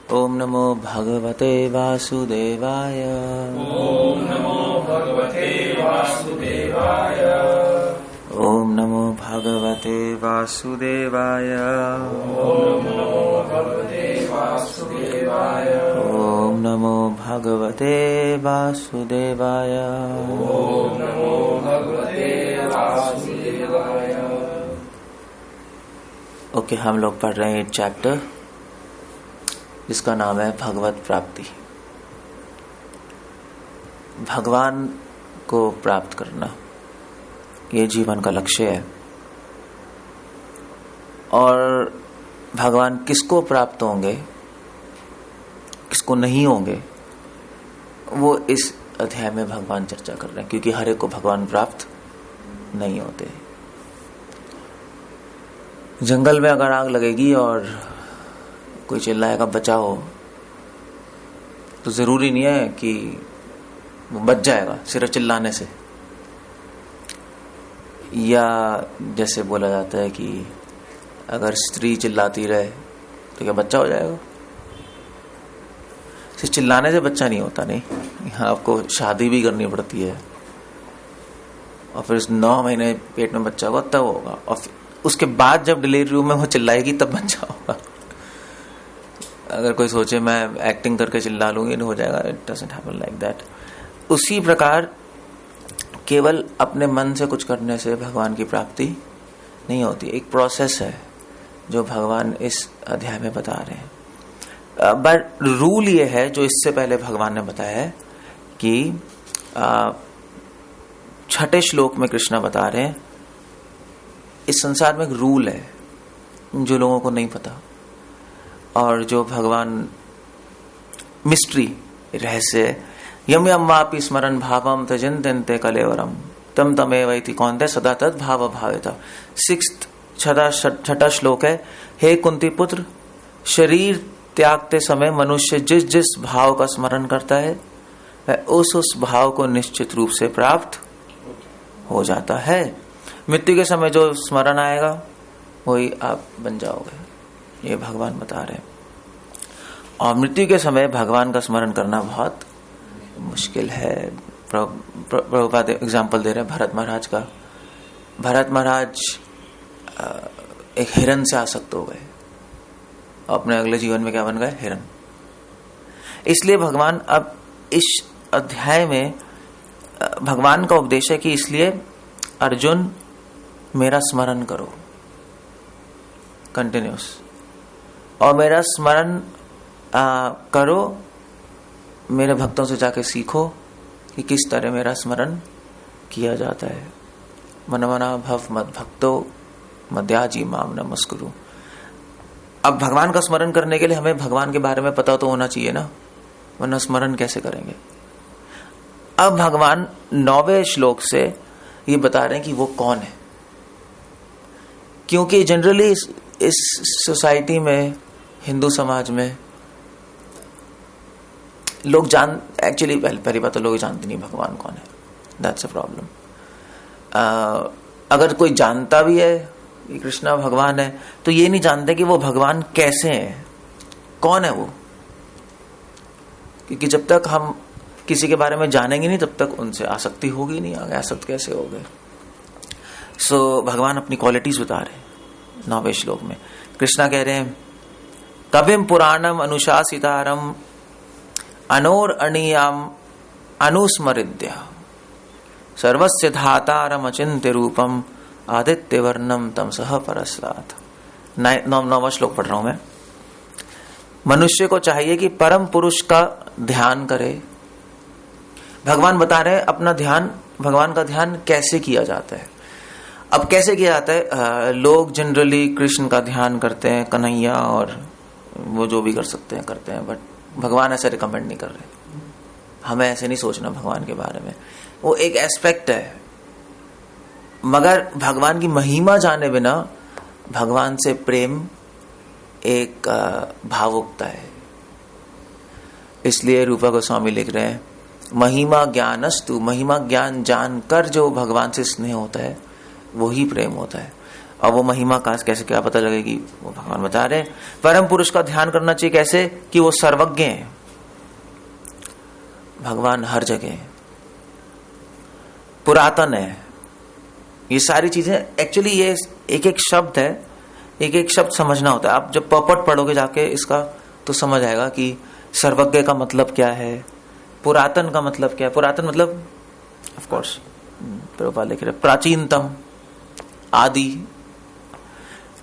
ओम नमो भगवते वासुदेवाय। ओम नमो भगवते वासुदेवाय। ओम नमो भगवते वासुदेवाय। ओम नमो भगवते वासुदेवाय। ओम नमो भगवते वासुदेवाय। ओम नमो भगवते वासुदेवाय। ओके, हम लोग पढ़ रहे हैं एक चैप्टर जिसका नाम है भगवत प्राप्ति। भगवान को प्राप्त करना ये जीवन का लक्ष्य है। और भगवान किसको प्राप्त होंगे, किसको नहीं होंगे, वो इस अध्याय में भगवान चर्चा कर रहे हैं, क्योंकि हर एक को भगवान प्राप्त नहीं होते। जंगल में अगर आग लगेगी और कोई चिल्लाएगा बचाओ, तो जरूरी नहीं है कि वो बच जाएगा सिर्फ चिल्लाने से। या जैसे बोला जाता है कि अगर स्त्री चिल्लाती रहे तो क्या बच्चा हो जाएगा? सिर्फ चिल्लाने से बच्चा नहीं होता। नहीं, यहाँ आपको शादी भी करनी पड़ती है और फिर 9 महीने पेट में बच्चा होगा तब होगा, और उसके बाद जब डिलीवरी रूम में वो चिल्लाएगी तब बच्चा होगा। अगर कोई सोचे मैं एक्टिंग करके चिल्ला लूंगी नहीं हो जाएगा, it doesn't happen like that. उसी प्रकार केवल अपने मन से कुछ करने से भगवान की प्राप्ति नहीं होती। एक प्रोसेस है जो भगवान इस अध्याय में बता रहे हैं। बट रूल ये है जो इससे पहले भगवान ने बताया है कि 6ठे श्लोक में कृष्ण बता रहे हैं इस संसार में एक रूल है जो लोगों को नहीं पता, और जो भगवान मिस्ट्री रहस्य यम यम वापि स्मरण भावम तजन्ते कलेवरम तम तमेव इति कौन्ते सदा तद भाव भाविता। 6ठा श्लोक है, हे कुंती पुत्र, शरीर त्यागते समय मनुष्य जिस जिस भाव का स्मरण करता है वह उस भाव को निश्चित रूप से प्राप्त हो जाता है। मृत्यु के समय जो स्मरण आएगा वही आप बन जाओगे, ये भगवान बता रहे हैं। और मृत्यु के समय भगवान का स्मरण करना बहुत मुश्किल है। प्रभुपाद एग्जाम्पल दे रहे हैं भरत महाराज का। भरत महाराज एक हिरन से आसक्त हो गए, अपने अगले जीवन में क्या बन गए? हिरन। इसलिए भगवान अब इस अध्याय में भगवान का उपदेश है कि इसलिए अर्जुन मेरा स्मरण करो कंटिन्यूस, और मेरा स्मरण करो, मेरे भक्तों से जाके सीखो कि किस तरह मेरा स्मरण किया जाता है। मन मना भव मद भक्तो मध्याजी माम नमस्कुरु। अब भगवान का स्मरण करने के लिए हमें भगवान के बारे में पता तो होना चाहिए ना, वरना स्मरण कैसे करेंगे? अब भगवान 9वें श्लोक से ये बता रहे हैं कि वो कौन है, क्योंकि जनरली इस सोसाइटी में, हिंदू समाज में लोग एक्चुअली पहली बात तो लोग जानते नहीं भगवान कौन है। That's a problem. अगर कोई जानता भी है कि कृष्णा भगवान है तो ये नहीं जानते कि वो भगवान कैसे हैं, कौन है वो। क्योंकि जब तक हम किसी के बारे में जानेंगे नहीं तब तक उनसे आसक्ति होगी नहीं, आगे आसक्त कैसे हो गए। सो भगवान अपनी क्वालिटीज बता रहे हैं 9वें श्लोक में। कृष्णा कह रहे हैं, कविम पुराणम अनुशासितारम अनोर अणियाम अनुस्मरिद्या सर्वस्य धातारम अचिंत्य रूपम आदित्य वर्णम तमसः परस्तात्। 9वां श्लोक पढ़ रहा हूं मैं। मनुष्य को चाहिए कि परम पुरुष का ध्यान करे। भगवान बता रहे हैं अपना ध्यान, भगवान का ध्यान कैसे किया जाता है। अब कैसे किया जाता है? लोग जनरली कृष्ण का ध्यान करते हैं, कन्हैया, और वो जो भी कर सकते हैं करते हैं, बट भगवान ऐसे रिकमेंड नहीं कर रहे। हमें ऐसे नहीं सोचना भगवान के बारे में, वो एक एस्पेक्ट है। मगर भगवान की महिमा जाने बिना भगवान से प्रेम एक भावुकता है। इसलिए रूपा गोस्वामी लिख रहे हैं, महिमा ज्ञानस्तु, महिमा ज्ञान जानकर जो भगवान से स्नेह होता है वही प्रेम होता है। और वो महिमा का कैसे क्या पता लगेगी, वो भगवान बता रहे हैं। परम पुरुष का ध्यान करना चाहिए कैसे, कि वो सर्वज्ञ है, भगवान हर जगह है, पुरातन है। ये सारी चीजें एक्चुअली, ये एक एक शब्द है, एक एक शब्द समझना होता है। आप जब पर्पट पढ़ोगे जाके इसका तो समझ आएगा कि सर्वज्ञ का मतलब क्या है, पुरातन का मतलब क्या है। पुरातन मतलब ऑफ कोर्स प्रभुपाद लिख रहे प्राचीनतम, आदि,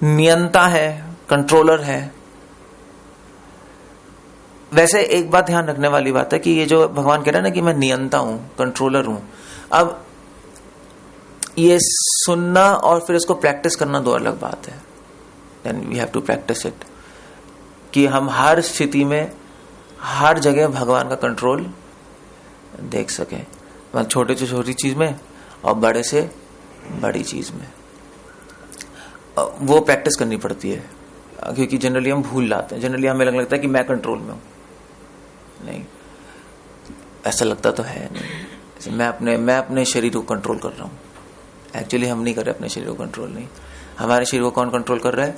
नियंता है, कंट्रोलर है। वैसे एक बात ध्यान रखने वाली बात है कि ये जो भगवान कह रहे हैं ना कि मैं नियंता हूं, कंट्रोलर हूं, अब ये सुनना और फिर इसको प्रैक्टिस करना दो अलग बात है। Then we have to practice it, कि हम हर स्थिति में हर जगह भगवान का कंट्रोल देख सके, छोटे से छोटी चीज में और बड़े से बड़ी चीज में। वो प्रैक्टिस करनी पड़ती है, क्योंकि जनरली हम भूल जाते हैं। जनरली हमें लगता है कि मैं कंट्रोल में हूं, नहीं, ऐसा लगता तो है नहीं। मैं अपने शरीर को कंट्रोल कर रहा हूं। एक्चुअली हम नहीं कर रहे अपने शरीर को कंट्रोल, नहीं, हमारे शरीर को कौन कंट्रोल कर रहा है,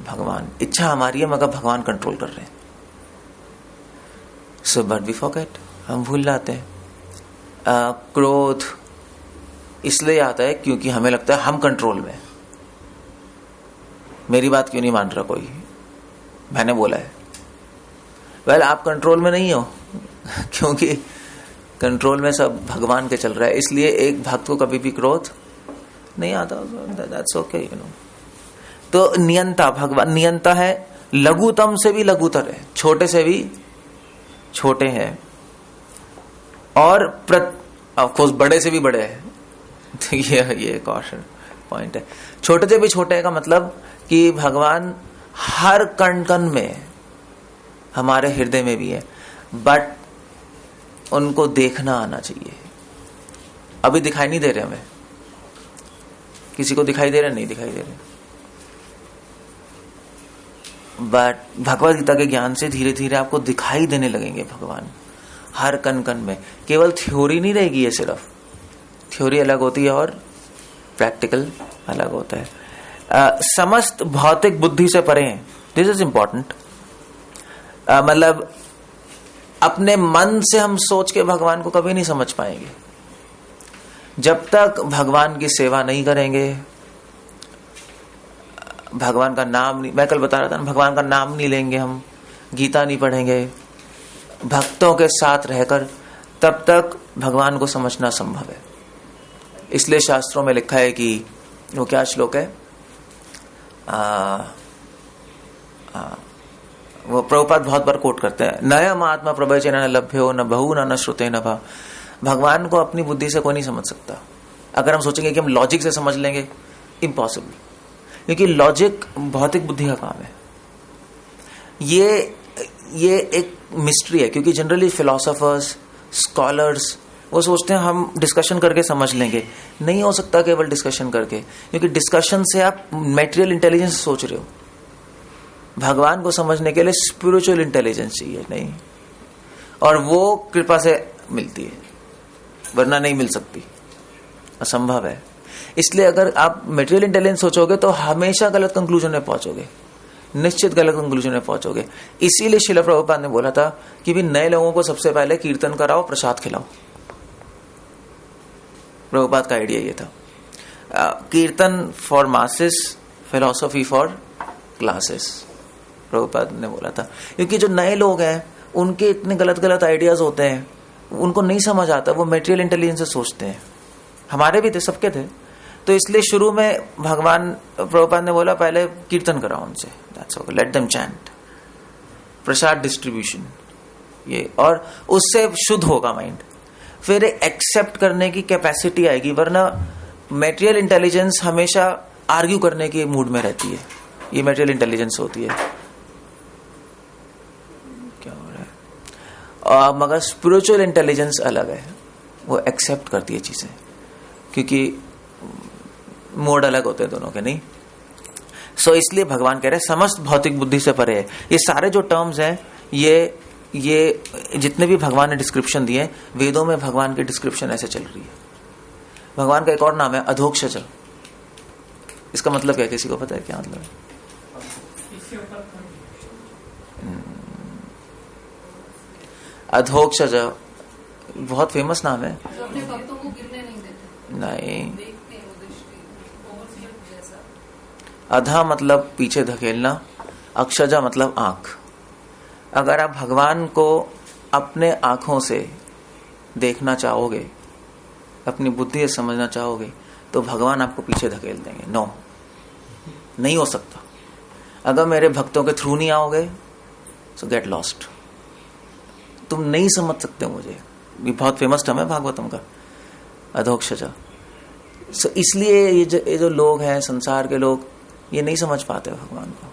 भगवान। इच्छा हमारी है मगर भगवान कंट्रोल कर रहे हैं। सो बट वी फॉरगेट, हम भूल जाते हैं। क्रोध इसलिए आता है क्योंकि हमें लगता है हम कंट्रोल में। मेरी बात क्यों नहीं मान रहा कोई, मैंने बोला है। वेल, आप कंट्रोल में नहीं हो क्योंकि कंट्रोल में सब भगवान के चल रहा है, इसलिए एक भक्त को कभी भी क्रोध नहीं आता। That's okay, you know. तो नियंता, भगवान नियंता है, लघुतम से भी लघुतर है, छोटे से भी छोटे हैं, और ऑफकोर्स बड़े से भी बड़े हैं। तो ये कॉशन पॉइंट है। छोटे से भी छोटे का मतलब कि भगवान हर कण कण में, हमारे हृदय में भी है, बट उनको देखना आना चाहिए। अभी दिखाई नहीं दे रहे हमें, किसी को दिखाई दे रहे, नहीं दिखाई दे रहे, बट भगवद गीता के ज्ञान से धीरे धीरे आपको दिखाई देने लगेंगे भगवान हर कण कण में। केवल थ्योरी नहीं रहेगी, ये सिर्फ थ्योरी अलग होती है और प्रैक्टिकल अलग होता है। समस्त भौतिक बुद्धि से परे हैं, दिस इज इंपॉर्टेंट। मतलब अपने मन से हम सोच के भगवान को कभी नहीं समझ पाएंगे जब तक भगवान की सेवा नहीं करेंगे, भगवान का नाम नहीं, मैं कल बता रहा था ना, भगवान का नाम नहीं लेंगे, हम गीता नहीं पढ़ेंगे भक्तों के साथ रहकर, तब तक भगवान को समझना संभव है। इसलिए शास्त्रों में लिखा है कि वो क्या श्लोक है, वो प्रभुपाद बहुत बार कोट करते हैं, नयम आत्मा प्रवचन न लभ्यो न बहु न श्रुते न भा। भगवान को अपनी बुद्धि से कोई नहीं समझ सकता। अगर हम सोचेंगे कि हम लॉजिक से समझ लेंगे, इम्पॉसिबल, क्योंकि लॉजिक भौतिक बुद्धि का काम है। ये एक मिस्ट्री है, क्योंकि जनरली फिलोसोफर्स, स्कॉलर्स वो सोचते हैं हम डिस्कशन करके समझ लेंगे। नहीं हो सकता केवल डिस्कशन करके, क्योंकि डिस्कशन से आप मेटेरियल इंटेलिजेंस सोच रहे हो। भगवान को समझने के लिए स्पिरिचुअल इंटेलिजेंस चाहिए, नहीं, और वो कृपा से मिलती है, वरना नहीं मिल सकती, असंभव है। इसलिए अगर आप मेटेरियल इंटेलिजेंस सोचोगे तो हमेशा गलत कंक्लूजन में पहुंचोगे, निश्चित गलत कंक्लूजन में पहुंचोगे। इसीलिए श्रील प्रभुपाद ने बोला था कि भी नए लोगों को सबसे पहले कीर्तन कराओ, प्रसाद खिलाओ। प्रभुपाद का आइडिया ये था, कीर्तन for masses, philosophy for classes, Prabhupada ने बोला था। क्योंकि जो नए लोग हैं उनके इतने गलत गलत आइडियाज होते हैं, उनको नहीं समझ आता, वो मेटेरियल इंटेलिजेंस से सोचते हैं। हमारे भी थे, सबके थे। तो इसलिए शुरू में भगवान प्रभुपाद ने बोला पहले कीर्तन कराओ उनसे, that's okay, let them chant, Prasad distribution, ये, और उससे शुद्ध होगा माइंड, फिर एक्सेप्ट करने की कैपेसिटी आएगी। वरना मेटेरियल इंटेलिजेंस हमेशा आर्ग्यू करने के मूड में रहती है, ये मेटेरियल इंटेलिजेंस होती है। क्या हो रहा है? मगर स्पिरिचुअल इंटेलिजेंस अलग है, वो एक्सेप्ट करती है चीजें, क्योंकि मोड अलग होते हैं दोनों के, नहीं। सो इसलिए भगवान कह रहे हैं समस्त भौतिक बुद्धि से परे है। ये सारे जो टर्म्स हैं, ये जितने भी भगवान ने डिस्क्रिप्शन दिए, वेदों में भगवान की डिस्क्रिप्शन ऐसे चल रही है। भगवान का एक और नाम है अधोक्षज। इसका मतलब क्या, किसी को पता है क्या मतलब है? अधोक्षज बहुत फेमस नाम है। अपने भक्तों को गिरने नहीं देते। नहीं, देखते हैं वो दृष्टि जैसा। अधा मतलब पीछे धकेलना, अक्षजा मतलब आंख। अगर आप भगवान को अपने आंखों से देखना चाहोगे, अपनी बुद्धि से समझना चाहोगे, तो भगवान आपको पीछे धकेल देंगे। नो, नहीं हो सकता। अगर मेरे भक्तों के थ्रू नहीं आओगे, सो गेट लॉस्ट। तुम नहीं समझ सकते मुझे। ये बहुत फेमस टर्म है भागवतम का, अधोक्षजा। सो इसलिए ये जो लोग हैं, संसार के लोग, ये नहीं समझ पाते भगवान को।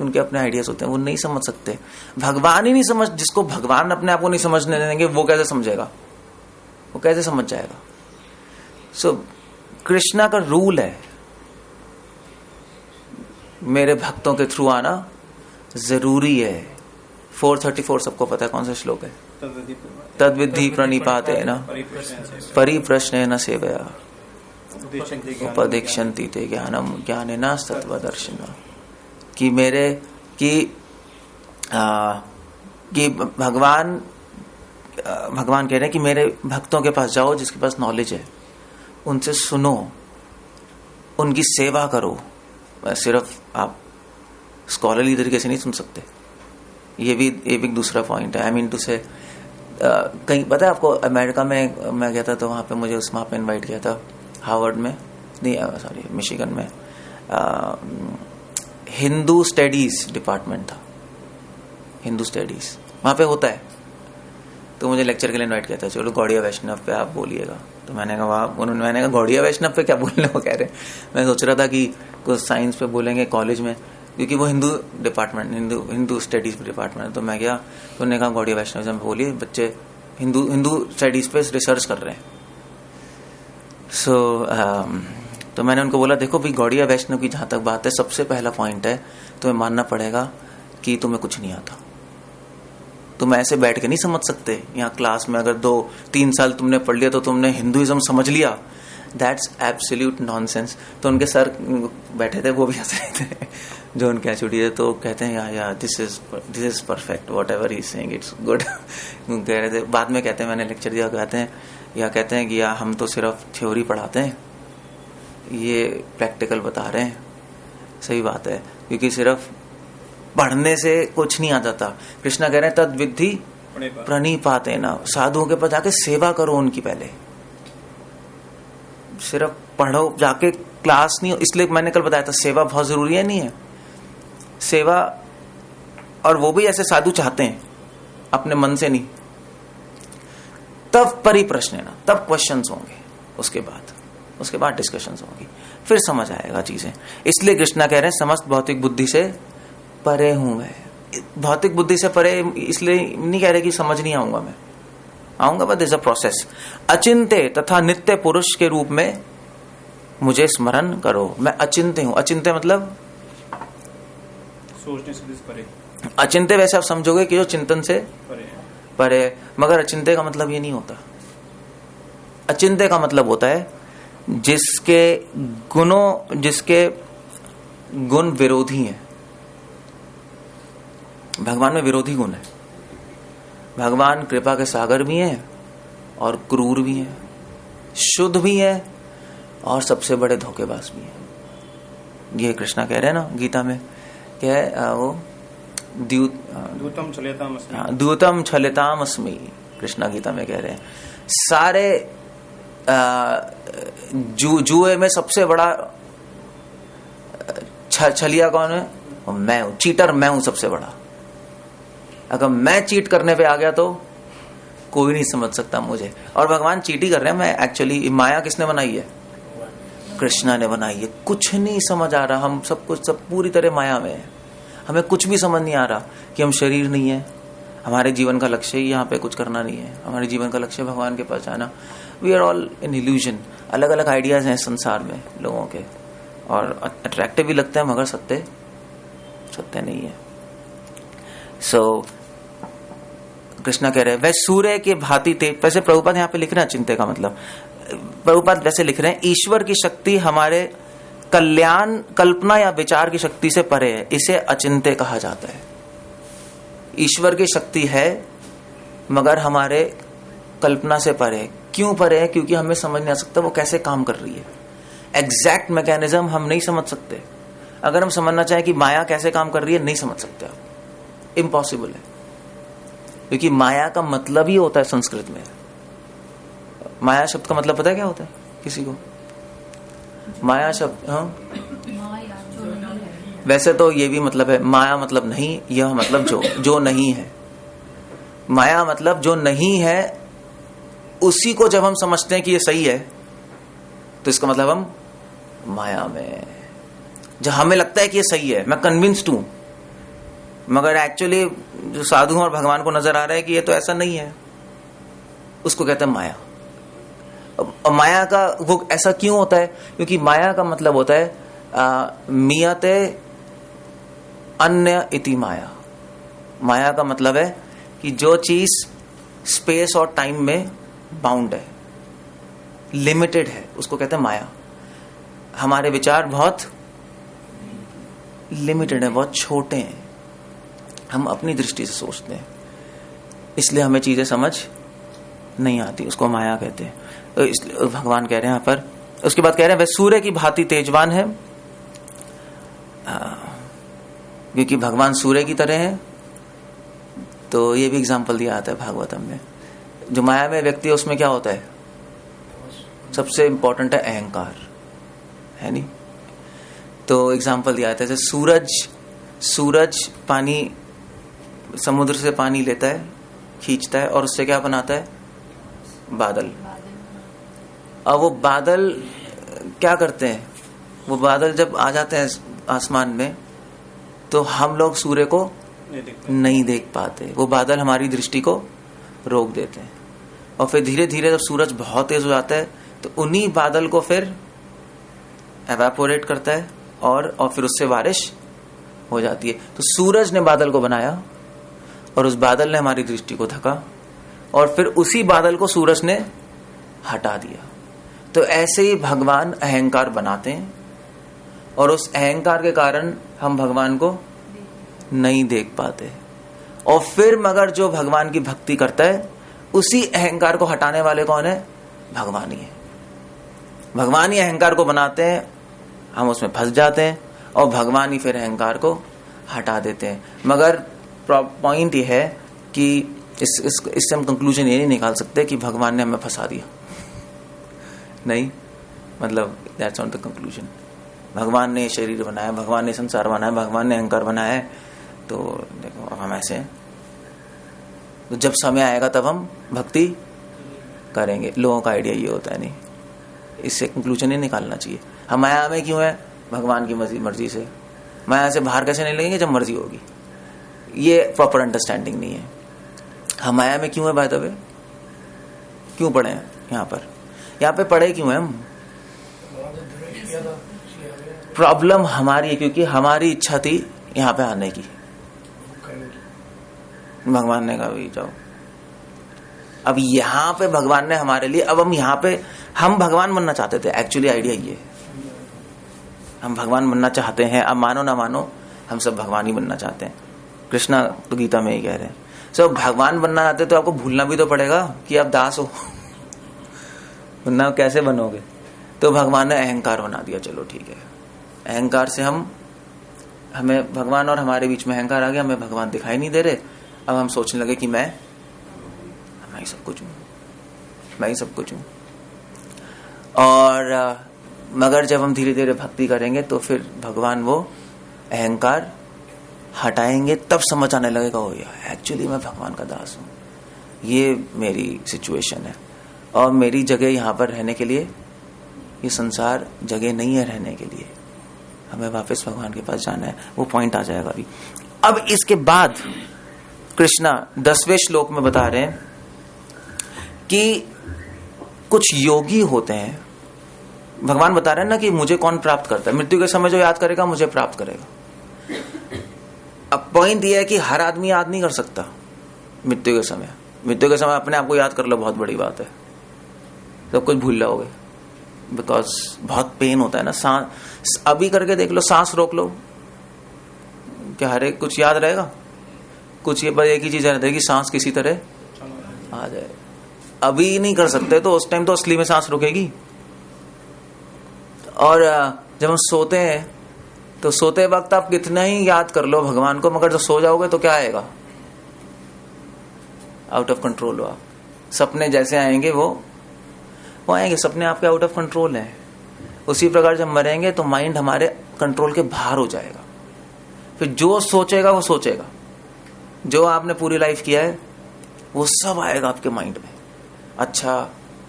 उनके अपने आइडियाज होते हैं, वो नहीं समझ सकते। भगवान ही नहीं समझ, जिसको भगवान अपने आप को नहीं समझने देंगे, वो कैसे समझेगा, वो कैसे समझ जाएगा? सो कृष्णा का रूल है, मेरे भक्तों के थ्रू आना जरूरी है। 434 सबको पता है कौन सा श्लोक है? तद्विद्धि प्रणिपाते न परिप्रश्ने न सेवया उपदेक्षन्ति ते ज्ञानम ज्ञानेन तत्त्वदर्शिनः। कि मेरे कि भगवान कह रहे हैं कि मेरे भक्तों के पास जाओ, जिसके पास नॉलेज है, उनसे सुनो, उनकी सेवा करो। सिर्फ आप स्कॉलरली तरीके से नहीं सुन सकते। ये भी दूसरा पॉइंट है। आई मीन टू से, कहीं पता है आपको, अमेरिका में मैं गया था, तो वहां पे मुझे वहां पे इनवाइट किया था, हार्वर्ड में नहीं, सॉरी मिशिगन में, हिंदू स्टडीज डिपार्टमेंट था, हिंदू स्टडीज वहां पे होता है। तो मुझे लेक्चर के लिए इनवाइट किया था, चलो गौड़िया वैष्णव पे आप बोलिएगा। तो मैंने कहा गौड़िया वैष्णव पे क्या बोलने को कह रहे। मैं सोच रहा था कि कुछ साइंस पे बोलेंगे कॉलेज में, क्योंकि वो Hindu department, Hindu studies department. तो मैं गया, तो उन्होंने कहा गौड़िया वैष्णव में बोलिए, बच्चे हिंदू स्टडीज पे रिसर्च कर रहे हैं। तो मैंने उनको बोला, देखो भाई, गौड़िया वैष्णव की जहां तक बात है, सबसे पहला पॉइंट है, तुम्हें मानना पड़ेगा कि तुम्हें कुछ नहीं आता। तुम ऐसे बैठ के नहीं समझ सकते। यहाँ क्लास में अगर 2-3 साल तुमने पढ़ लिया तो तुमने हिंदुइज्म समझ लिया। That's absolute nonsense. तो उनके सर बैठे थे, वो भी हंस रहे थे जो उनके एचओडी है। तो कहते हैं या this is perfect, what ever he saying it's good कह रहे थे। बाद में कहते हैं, मैंने लेक्चर दिया, कहते हैं कि हम तो सिर्फ थ्योरी पढ़ाते हैं, ये प्रैक्टिकल बता रहे हैं। सही बात है, क्योंकि सिर्फ पढ़ने से कुछ नहीं आ जाता। कृष्णा कह रहे हैं तद विद्धि प्रणिपाते न, साधुओं के पास जाके सेवा करो उनकी। पहले सिर्फ पढ़ो, जाके क्लास नहीं। इसलिए मैंने कल बताया था, सेवा बहुत जरूरी है, नहीं है सेवा। और वो भी ऐसे साधु चाहते हैं, अपने मन से नहीं। तब परिप्रश्न ना, तब क्वेश्चंस होंगे, उसके बाद डिस्कशंस होंगी, फिर समझ आएगा चीजें। इसलिए कृष्णा कह रहे हैं समस्त भौतिक बुद्धि से परे हूं मैं। भौतिक बुद्धि से परे इसलिए नहीं कह रहे कि समझ नहीं आऊंगा, मैं आऊंगा, बट दिस अ प्रोसेस। अचिंत्य तथा नित्य पुरुष के रूप में मुझे स्मरण करो। मैं अचिंत्य हूं। अचिंत्य मतलब सोचने से परे। अचिंत्य वैसे आप समझोगे कि जो चिंतन से परे, मगर अचिंत्य का मतलब ये नहीं होता। अचिंत्य का मतलब होता है जिसके गुण विरोधी हैं। भगवान में विरोधी गुण है। भगवान कृपा के सागर भी हैं और क्रूर भी हैं, शुद्ध भी हैं और सबसे बड़े धोखेबाज भी हैं। ये कृष्णा कह रहे हैं ना गीता में, क्या है वो, द्यूतम छलिताम अस्मि। कृष्णा गीता में कह रहे हैं सारे जुए में सबसे बड़ा छलिया कौन है? मैं हूं, चीटर मैं हूं सबसे बड़ा। अगर मैं चीट करने पे आ गया तो कोई नहीं समझ सकता मुझे। और भगवान चीट ही कर रहे हैं। मैं एक्चुअली, माया किसने बनाई है? कृष्णा ने बनाई है। कुछ नहीं समझ आ रहा, हम सब पूरी तरह माया में है। हमें कुछ भी समझ नहीं आ रहा कि हम शरीर नहीं है, हमारे जीवन का लक्ष्य ही यहाँ पे कुछ करना नहीं है, हमारे जीवन का लक्ष्य भगवान के पास जाना। We are all in illusion. अलग अलग आइडियाज हैं संसार में लोगों के, और अट्रैक्टिव भी लगते हैं, मगर सत्य नहीं है। सो कृष्णा कह रहे हैं वह सूर्य के भांति तेज। वैसे प्रभुपाद यहाँ पे लिख रहे हैं चिंता का मतलब, प्रभुपाद वैसे लिख रहे हैं ईश्वर की शक्ति हमारे कल्याण कल्पना या विचार की शक्ति से परे है, इसे अचिंत्य कहा जाता है। ईश्वर की शक्ति है मगर हमारे कल्पना से परे है। क्यों परे है? क्योंकि हमें समझ नहीं आ सकता वो कैसे काम कर रही है। एग्जैक्ट मैकेनिज्म हम नहीं समझ सकते। अगर हम समझना चाहें कि माया कैसे काम कर रही है, नहीं समझ सकते आप, इम्पॉसिबल है। क्योंकि माया का मतलब ही होता है संस्कृत में, माया शब्द का मतलब पता है क्या होता है किसी को? माया शब्द, हाँ, माया जो नहीं है। वैसे तो ये भी मतलब है, माया मतलब नहीं, यह मतलब जो नहीं है। माया मतलब जो नहीं है, उसी को जब हम समझते हैं कि ये सही है तो इसका मतलब हम माया में। जब हमें लगता है कि ये सही है, मैं कन्विंस्ड हूं, मगर एक्चुअली जो साधु और भगवान को नजर आ रहा है कि ये तो ऐसा नहीं है, उसको कहते हैं माया। माया का वो ऐसा क्यों होता है? क्योंकि माया का मतलब होता है मियते अन्य इति माया। माया का मतलब है कि जो चीज स्पेस और टाइम में बाउंड है, लिमिटेड है, उसको कहते हैं माया। हमारे विचार बहुत लिमिटेड है, बहुत छोटे हैं, हम अपनी दृष्टि से सोचते हैं, इसलिए हमें चीजें समझ नहीं आती, उसको माया कहते हैं। तो इसलिए भगवान कह रहे हैं यहाँ पर, उसके बाद कह रहे हैं वह सूर्य की भांति तेजवान है, क्योंकि भगवान सूर्य की तरह है। तो ये भी एग्जाम्पल दिया आता है भागवतम में। जो माया में व्यक्ति है उसमें क्या होता है? सबसे इंपॉर्टेंट है अहंकार, है नहीं? तो एग्जाम्पल दिया जाता है, जैसे सूरज पानी, समुद्र से पानी लेता है, खींचता है, और उससे क्या बनाता है? बादल। अब वो बादल क्या करते हैं? वो बादल जब आ जाते हैं आसमान में तो हम लोग सूर्य को नहीं देख पाते, वो बादल हमारी दृष्टि को रोक देते हैं। और फिर धीरे धीरे जब सूरज बहुत तेज हो जाता है तो उन्हीं बादल को फिर एवेपोरेट करता है और फिर उससे बारिश हो जाती है। तो सूरज ने बादल को बनाया और उस बादल ने हमारी दृष्टि को ढका, और फिर उसी बादल को सूरज ने हटा दिया। तो ऐसे ही भगवान अहंकार बनाते हैं और उस अहंकार के कारण हम भगवान को नहीं देख पाते। और फिर मगर जो भगवान की भक्ति करता है, उसी अहंकार को हटाने वाले कौन है? भगवान ही है। भगवान ही अहंकार को बनाते हैं, हम उसमें फंस जाते हैं, और भगवान ही फिर अहंकार को हटा देते हैं। मगर पॉइंट ये है कि इससे हम कंक्लूजन ये नहीं निकाल सकते कि भगवान ने हमें फंसा दिया, नहीं, मतलब दैट्स नॉट द कंक्लूजन। भगवान ने शरीर बनाया, भगवान ने संसार बनाया, भगवान ने अहंकार बनाया है, तो देखो अब हम ऐसे हैं। तो जब समय आएगा तब हम भक्ति करेंगे। लोगों का आइडिया ये होता है, नहीं, इससे कंक्लूजन नहीं निकालना चाहिए। हम माया में क्यों है? भगवान की मर्जी से। माया से बाहर कैसे नहीं लगेंगे? जब मर्जी होगी। ये प्रॉपर अंडरस्टैंडिंग नहीं है। हम माया में क्यों है? बाय द वे क्यों पढ़े हैं यहाँ पे पढ़े क्यों हैं हम? प्रॉब्लम हमारी है, क्योंकि हमारी इच्छा थी यहाँ पे आने की। भगवान ने कहा भाई जाओ। अब यहाँ पे भगवान ने हमारे लिए, अब हम यहाँ पे हम भगवान बनना चाहते थे। एक्चुअली आइडिया ये, हम भगवान बनना चाहते हैं। अब मानो ना मानो, हम सब भगवान ही बनना चाहते हैं। कृष्णा तो गीता में ही कह रहे हैं, सब भगवान बनना चाहते तो आपको भूलना भी तो पड़ेगा कि आप दास हो, वरना कैसे बनोगे? तो भगवान ने अहंकार बना दिया। चलो ठीक है, अहंकार से हमें भगवान और हमारे बीच में अहंकार आ गया, हमें भगवान दिखाई नहीं दे रहे। अब हम सोचने लगे कि मैं ही सब कुछ हूं, मैं ही सब कुछ हूं। और मगर जब हम धीरे धीरे भक्ति करेंगे तो फिर भगवान वो अहंकार हटाएंगे, तब समझ आने लगेगा ओ यार एक्चुअली मैं भगवान का दास हूं, ये मेरी सिचुएशन है और मेरी जगह यहाँ पर रहने के लिए, ये संसार जगह नहीं है रहने के लिए, हमें वापस भगवान के पास जाना है। वो पॉइंट आ जाएगा अभी। अब इसके बाद कृष्णा 10वें श्लोक में बता रहे हैं कि कुछ योगी होते हैं। भगवान बता रहे हैं ना कि मुझे कौन प्राप्त करता है? मृत्यु के समय जो याद करेगा मुझे प्राप्त करेगा। अब पॉइंट ये है कि हर आदमी याद नहीं कर सकता मृत्यु के समय। मृत्यु के समय अपने आप को याद कर लो, बहुत बड़ी बात है, सब कुछ भूल जाओगे। बिकॉज बहुत पेन होता है ना। सांस अभी करके देख लो, सांस रोक लो, क्या हर एक कुछ याद रहेगा? कुछ ये पर एक ही चीज याद रहेगी, सांस किसी तरह आ जाए। अभी नहीं कर सकते तो उस टाइम तो असली में सांस रुकेगी। और जब हम सोते हैं तो सोते वक्त आप कितना ही याद कर लो भगवान को, मगर जब सो जाओगे तो क्या आएगा? आउट ऑफ कंट्रोल हो आप। सपने जैसे आएंगे वो आएंगे, सपने आपके आउट ऑफ कंट्रोल हैं। उसी प्रकार जब मरेंगे तो माइंड हमारे कंट्रोल के बाहर हो जाएगा। फिर जो सोचेगा वो सोचेगा, जो आपने पूरी लाइफ किया है वो सब आएगा आपके माइंड में, अच्छा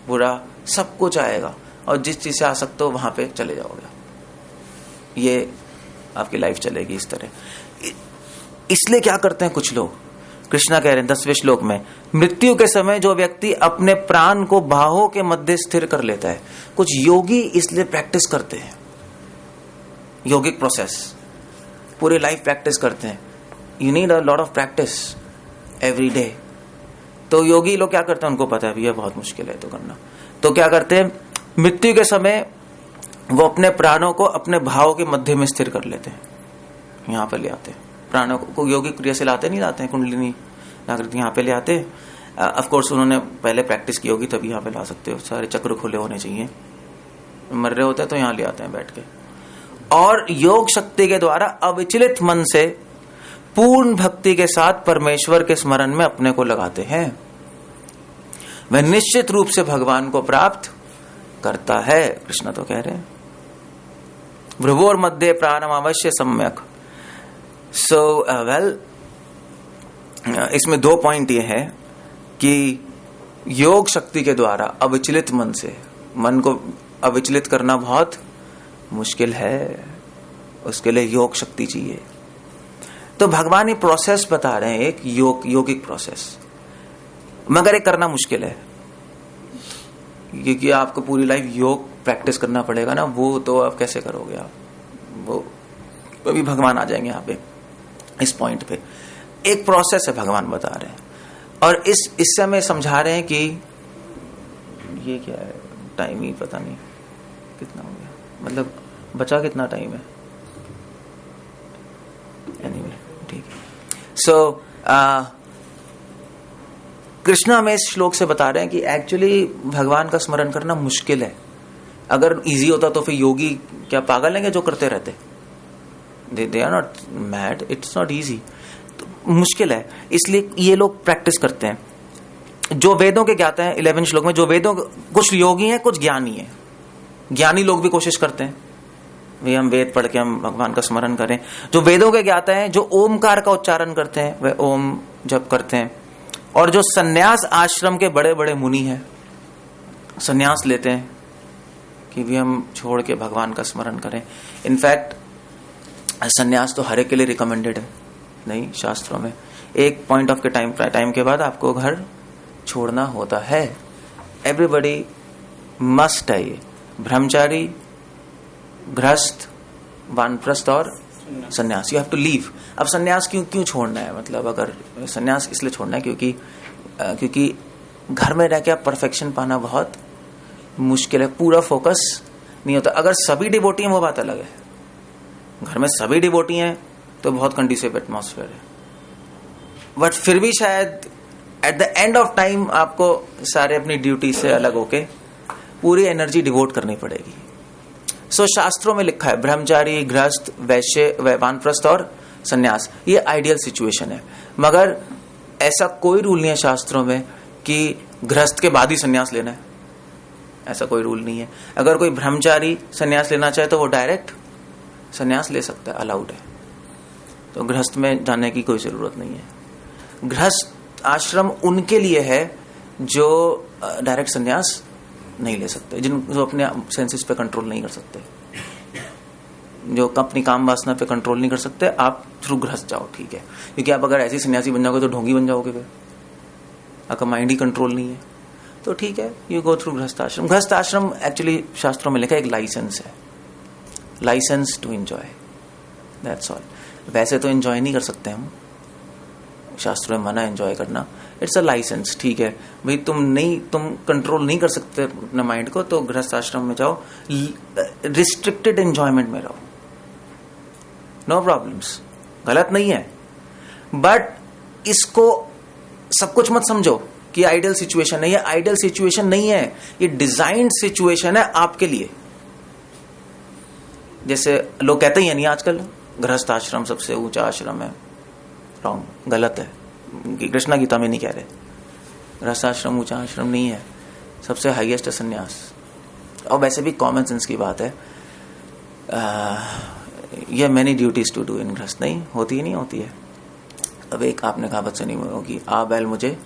बुरा सब कुछ आएगा, और जिस चीज से आ सकते हो वहां पे चले जाओगे। ये आपकी लाइफ चलेगी इस तरह। इसलिए क्या करते हैं कुछ लोग, कृष्णा कह रहे हैं 10वें श्लोक में, मृत्यु के समय जो व्यक्ति अपने प्राण को बाहों के मध्य स्थिर कर लेता है। कुछ योगी इसलिए प्रैक्टिस करते हैं, योगिक प्रोसेस पूरी लाइफ प्रैक्टिस करते हैं। You need a lot of practice every day. तो योगी लोग क्या करते हैं, उनको पता है भी यह बहुत मुश्किल है तो करना, तो क्या करते हैं, मृत्यु के समय वो अपने प्राणों को अपने भाव के मध्य में स्थिर कर लेते हैं। यहाँ पे ले आते हैं प्राणों को, योगिक क्रिया से लाते नहीं लाते हैं, कुंडलिनी जागृति यहाँ पे ले आते। ऑफ कोर्स उन्होंने पहले प्रैक्टिस की होगी तभी यहाँ पे ला सकते हो, सारे चक्र खुले होने चाहिए। मर रहे होते हैं तो यहाँ ले आते हैं बैठ के, और योग शक्ति के द्वारा अविचलित मन से पूर्ण भक्ति के साथ परमेश्वर के स्मरण में अपने को लगाते हैं। वह निश्चित रूप से भगवान को प्राप्त करता है। कृष्ण तो कह रहे हैं भ्रुवोर मध्य प्राणम अवश्य सम्यक। सो वेल, इसमें 2 पॉइंट ये है कि योग शक्ति के द्वारा अविचलित मन से, मन को अविचलित करना बहुत मुश्किल है, उसके लिए योग शक्ति चाहिए। तो भगवान ये प्रोसेस बता रहे हैं, एक योगिक प्रोसेस, मगर ये करना मुश्किल है क्योंकि आपको पूरी लाइफ योग प्रैक्टिस करना पड़ेगा ना, वो तो आप कैसे करोगे आप, वो अभी भगवान आ जाएंगे यहाँ पे इस पॉइंट पे। एक प्रोसेस है भगवान बता रहे हैं, और इससे हमें समझा रहे हैं कि ये क्या है, टाइम ही पता नहीं कितना हो गया, मतलब बचा कितना टाइम है, एनीवे ठीक है। सो कृष्णा हमें इस श्लोक से बता रहे हैं कि एक्चुअली भगवान का स्मरण करना मुश्किल है। अगर इजी होता तो फिर योगी क्या पागल हैं जो करते रहते, they are not mad, it's not easy, तो मुश्किल है। इसलिए ये लोग प्रैक्टिस करते हैं जो वेदों के ज्ञाता हैं। 11वें श्लोक में जो वेदों, कुछ योगी हैं कुछ ज्ञानी हैं, ज्ञानी लोग भी कोशिश करते हैं भाई हम वेद पढ़ के हम भगवान का स्मरण करें। जो वेदों के ज्ञाता हैं, जो ओमकार का उच्चारण करते हैं, वह ओम जप करते हैं। और जो सन्यास आश्रम के बड़े बड़े मुनि हैं, सन्यास लेते हैं कि भी हम छोड़ के भगवान का स्मरण करें। इनफैक्ट सन्यास तो हर एक के लिए रिकमेंडेड है, नहीं शास्त्रों में एक पॉइंट ऑफ के टाइम के बाद आपको घर छोड़ना होता है। एवरीबडी मस्ट है ये, ब्रह्मचारी, गृहस्थ, वानप्रस्थ और सन्यास, यू हैव टू लीव। अब सन्यास क्यों छोड़ना है, मतलब अगर सन्यास इसलिए छोड़ना है क्योंकि घर में रह के आप परफेक्शन पाना बहुत मुश्किल है, पूरा फोकस नहीं होता। अगर सभी डिवोटी हैं वो बात अलग है, घर में सभी डिवोटी हैं तो बहुत कंडीसिव एटमॉस्फेयर है, बट फिर भी शायद at the end of time आपको सारे अपनी ड्यूटी से अलग होके पूरी एनर्जी डिवोट करनी पड़ेगी। सो शास्त्रों में लिखा है ब्रह्मचारी, गृहस्थ, वैश्य, वानप्रस्थ और सन्यास, ये आइडियल सिचुएशन है। मगर ऐसा कोई रूल नहीं है शास्त्रों में कि गृहस्थ के बाद ही सन्यास लेना है, ऐसा कोई रूल नहीं है। अगर कोई ब्रह्मचारी सन्यास लेना चाहे तो वो डायरेक्ट सन्यास ले सकता है, अलाउड है। तो गृहस्थ में जाने की कोई जरूरत नहीं है। गृहस्थ आश्रम उनके लिए है जो डायरेक्ट सन्यास नहीं ले सकते, जो अपने सेंसेस पे कंट्रोल नहीं कर सकते, जो अपनी काम वासना पे कंट्रोल नहीं कर सकते। आप थ्रू गृहस्थ जाओ, ठीक है, क्योंकि आप अगर ऐसी सन्यासी बन जाओगे तो ढोंगी बन जाओगे, फिर आपका माइंड ही कंट्रोल नहीं है, तो ठीक है, यू गो थ्रू गृहस्थ आश्रम। गृहस्थ आश्रम एक्चुअली शास्त्रों में लिखा है एक लाइसेंस है, licence to enjoy, that's all. वैसे तो एंजॉय नहीं कर सकते हम, शास्त्रों में मना एंजॉय करना, इट्स अ लाइसेंस, ठीक है भाई, तुम कंट्रोल नहीं कर सकते अपने माइंड को, तो गृहस्थ आश्रम में जाओ, रिस्ट्रिक्टेड एंजॉयमेंट में रहो, नो प्रॉब्लम्स, गलत नहीं है। बट इसको सब कुछ मत समझो कि आइडियल सिचुएशन है, ये आइडियल सिचुएशन नहीं है, ये डिजाइन्ड सिचुएशन है आपके लिए। जैसे लोग कहते ही नहीं आजकल गृहस्थ आश्रम सबसे ऊंचा आश्रम है, रॉन्ग, गलत है, कृष्णा गीता में नहीं कह रहे गृहस्थ आश्रम ऊंचा आश्रम नहीं है, सबसे हाईएस्ट है संन्यास। और वैसे भी कॉमन सेंस की बात है, ये many duties to do in गृहस्थ, नहीं होती ही नहीं होती है। अब एक आपने कहावत सुनी होगी, आ बैल मुझे